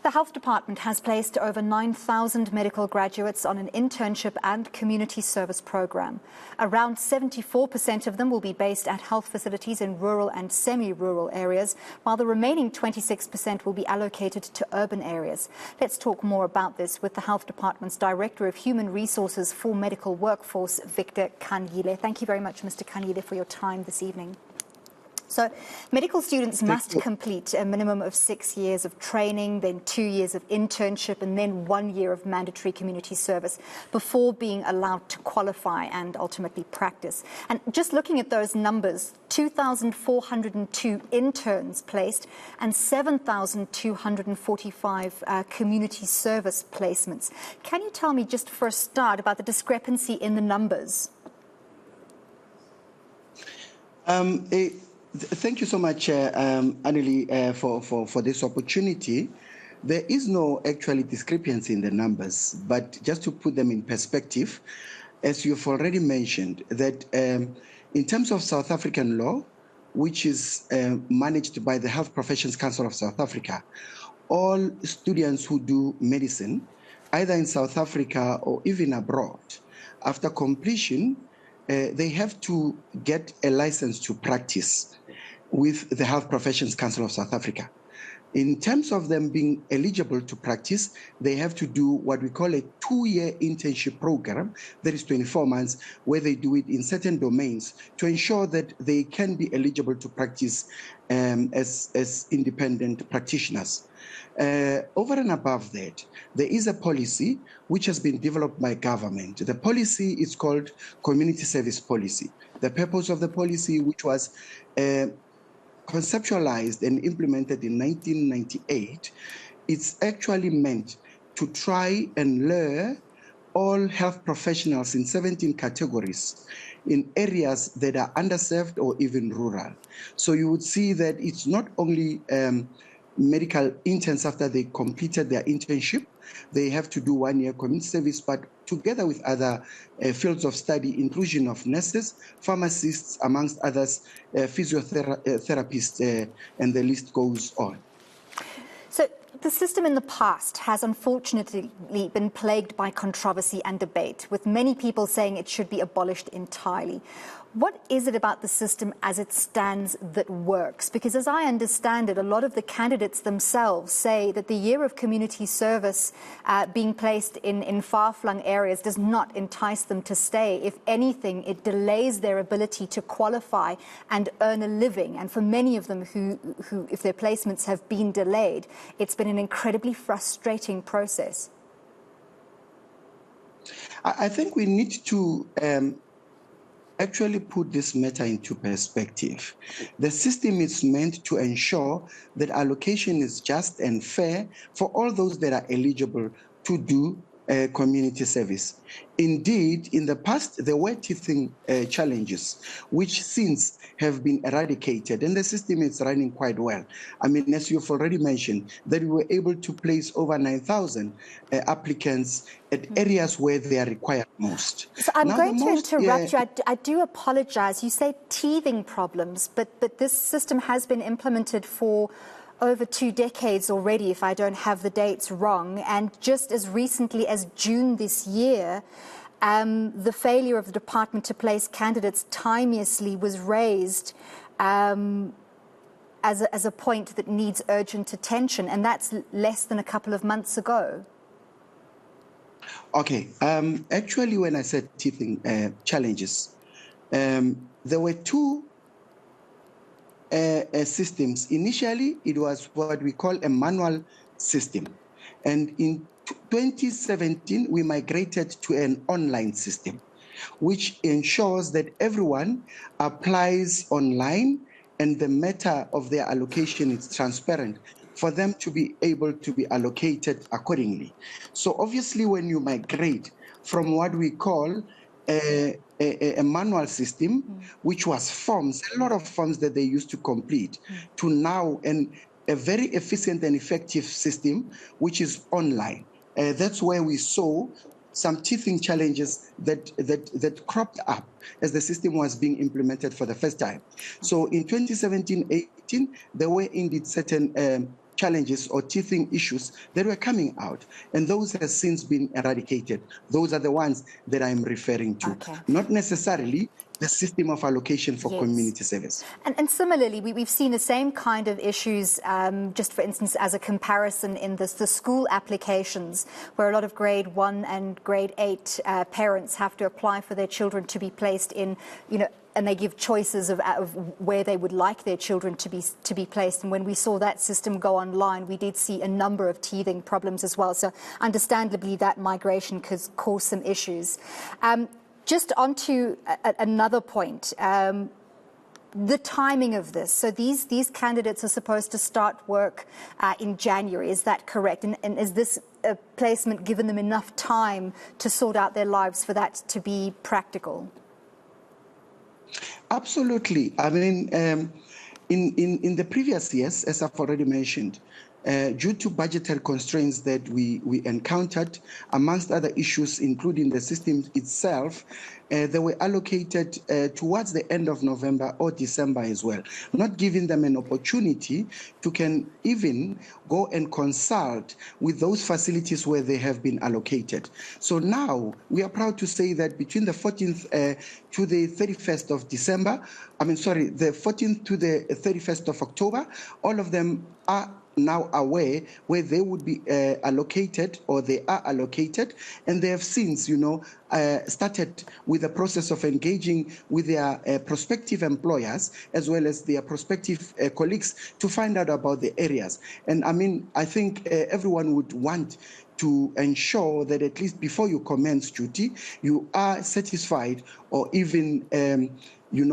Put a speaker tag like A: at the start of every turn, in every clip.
A: The Health Department has placed over 9,000 medical graduates on an internship and community service program. Around 74% of them will be based at health facilities in rural and semi-rural areas, while the remaining 26% will be allocated to urban areas. Let's talk more about this with the Health Department's Director of Human Resources for Medical Workforce, Victor Khanyile. Thank you very much, Mr. Khanyile, for your time this evening. So medical students must complete a minimum of 6 years of training, then 2 years of internship, and then 1 year of mandatory community service before being allowed to qualify and ultimately practice. And just looking at those numbers, 2,402 interns placed and 7,245 community service placements. Can you tell me just for a start about the discrepancy in the numbers?
B: Thank you so much, Anneli, for this opportunity. There is no actually discrepancy in the numbers, but just to put them in perspective, as you've already mentioned, that in terms of South African law, which is managed by the Health Professions Council of South Africa, all students who do medicine, either in South Africa or even abroad, after completion, they have to get a license to practice with the Health Professions Council of South Africa. In terms of them being eligible to practice, they have to do what we call a 2-year internship program, that is 24 months, where they do it in certain domains to ensure that they can be eligible to practice as independent practitioners. Over and above that, there is a policy which has been developed by government. The policy is called Community Service Policy. The purpose of the policy, which was conceptualized and implemented in 1998, it's actually meant to try and lure all health professionals in 17 categories in areas that are underserved or even rural. So you would see that it's not only medical interns after they completed their internship, they have to do 1 year community service, but together with other fields of study, inclusion of nurses, pharmacists, amongst others, physiotherapists, and the list goes on.
A: So the system in the past has unfortunately been plagued by controversy and debate, with many people saying it should be abolished entirely. What is it about the system as it stands that works? Because as I understand it, a lot of the candidates themselves say that the year of community service being placed in far-flung areas does not entice them to stay. If anything, it delays their ability to qualify and earn a living. And for many of them who if their placements have been delayed, it's been an incredibly frustrating process.
B: I think we need to actually put this matter into perspective. The system is meant to ensure that allocation is just and fair for all those that are eligible to do community service. Indeed, in the past, there were teething challenges, which since have been eradicated, and the system is running quite well. I mean, as you've already mentioned, that we were able to place over 9,000 applicants at areas where they are required most.
A: So I'm going to interrupt you. I do apologize. You say teething problems, but this system has been implemented for over 2 decades already, if I don't have the dates wrong. And just as recently as June this year, the failure of the department to place candidates timeously was raised as a point that needs urgent attention, and that's less than a couple of months ago.
B: Okay. Actually, when I said teething challenges, there were 2 systems. Initially, it was what we call a manual system. And in 2017, we migrated to an online system, which ensures that everyone applies online and the matter of their allocation is transparent for them to be able to be allocated accordingly. So obviously, when you migrate from what we call a manual system, which was forms, a lot of forms that they used to complete, to now a very efficient and effective system, which is online. That's where we saw some teething challenges that cropped up as the system was being implemented for the first time. So in 2017-18, there were indeed certain challenges or teething issues that were coming out, and those have since been eradicated. Those are the ones that I'm referring to, not necessarily the system of allocation for community service.
A: And similarly, we've seen the same kind of issues, just for instance, as a comparison in the school applications, where a lot of grade 1 and grade 8 parents have to apply for their children to be placed in, and they give choices of where they would like their children to be placed. And when we saw that system go online, we did see a number of teething problems as well. So understandably, that migration could cause some issues. Just on to another point, the timing of this. So these candidates are supposed to start work in January. Is that correct? And is this placement given them enough time to sort out their lives for that to be practical?
B: Absolutely. I mean, in the previous years, as I've already mentioned, due to budgetary constraints that we encountered, amongst other issues, including the system itself, they were allocated towards the end of November or December as well, not giving them an opportunity to can even go and consult with those facilities where they have been allocated. So now we are proud to say that between the 14th to the 31st of December, the 14th to the 31st of October, all of them are now aware where they would be allocated, or they are allocated, and they have since, started with the process of engaging with their prospective employers as well as their prospective colleagues to find out about the areas. And I think everyone would want to ensure that at least before you commence duty, you are satisfied or even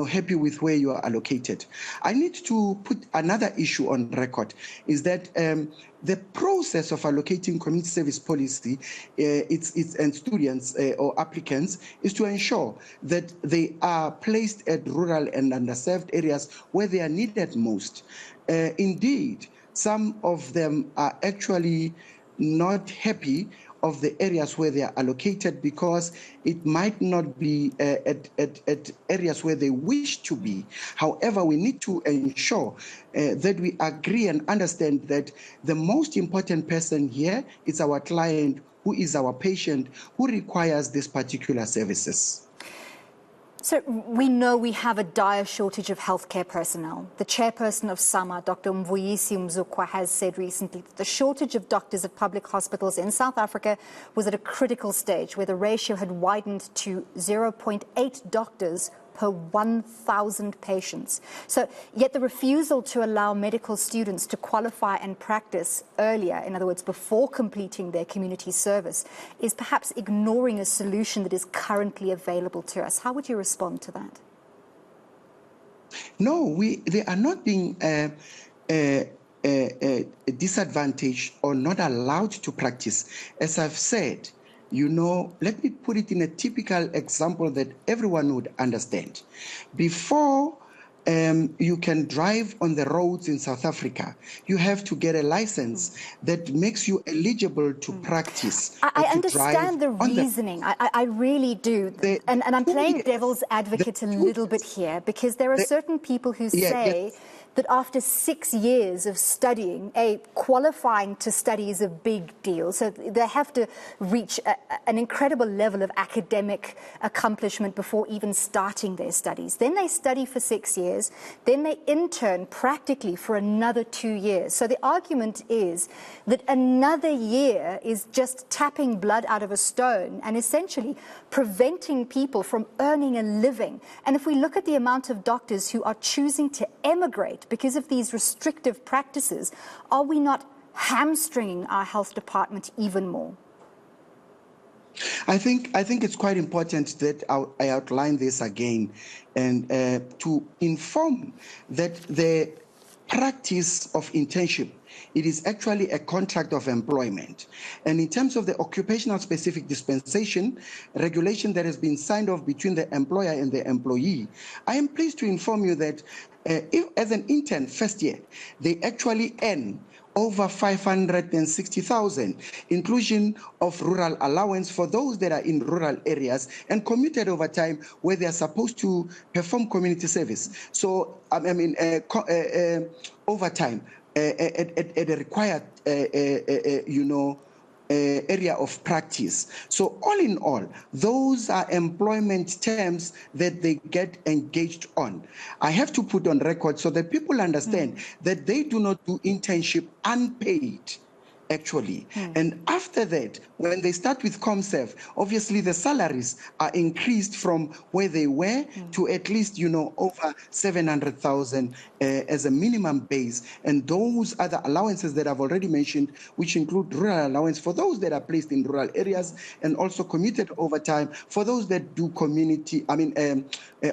B: happy with where you are allocated. I need to put another issue on record, is that the process of allocating community service policy and students or applicants is to ensure that they are placed at rural and underserved areas where they are needed most. Indeed, some of them are actually not happy of the areas where they are allocated because it might not be at areas where they wish to be. However, we need to ensure that we agree and understand that the most important person here is our client, who is our patient, who requires these particular services.
A: So we know we have a dire shortage of healthcare personnel. The chairperson of SAMA, Dr. Mvuyisi Mzukwa, has said recently that the shortage of doctors at public hospitals in South Africa was at a critical stage, where the ratio had widened to 0.8 doctors per 1,000 patients. So yet the refusal to allow medical students to qualify and practice earlier, in other words, before completing their community service, is perhaps ignoring a solution that is currently available to us. How would you respond to that?
B: No, they are not being disadvantaged or not allowed to practice. As I've said, let me put it in a typical example that everyone would understand. Before you can drive on the roads in South Africa, you have to get a license that makes you eligible to practice.
A: I understand the reasoning. I really do. And I'm playing devil's advocate a little bit here, because there are certain people who say that after 6 years of studying, qualifying to study is a big deal. So they have to reach an incredible level of academic accomplishment before even starting their studies. Then they study for 6 years. Then they intern practically for another 2 years. So the argument is that another year is just tapping blood out of a stone and essentially preventing people from earning a living. And if we look at the amount of doctors who are choosing to emigrate because of these restrictive practices, are we not hamstringing our health department even more?
B: I think it's quite important that I outline this again, and to inform that the practice of internship, it is actually a contract of employment. And in terms of the occupational specific dispensation regulation that has been signed off between the employer and the employee, I am pleased to inform you that if as an intern first year, they actually earn over 560,000, inclusion of rural allowance for those that are in rural areas, and commuted overtime where they are supposed to perform community service. So, overtime at a required, area of practice. So all in all, those are employment terms that they get engaged on. I have to put on record so that people understand that they do not do internship unpaid, actually. And after that, when they start with ComServe, obviously the salaries are increased from where they were to at least, over 700,000 as a minimum base. And those other allowances that I've already mentioned, which include rural allowance for those that are placed in rural areas, and also commuted overtime for those that do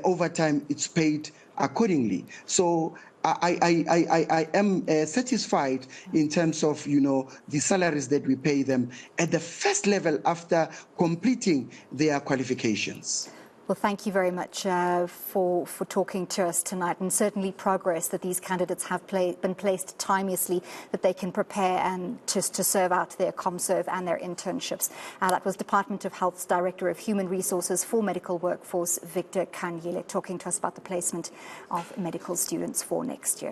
B: overtime, it's paid accordingly. So I am satisfied in terms of, the salaries that we pay them at the first level after completing their qualifications.
A: Well, thank you very much for talking to us tonight, and certainly progress that these candidates have been placed timeously, that they can prepare and to serve out their ComServe and their internships. That was Department of Health's Director of Human Resources for Medical Workforce, Victor Khanyile, talking to us about the placement of medical students for next year.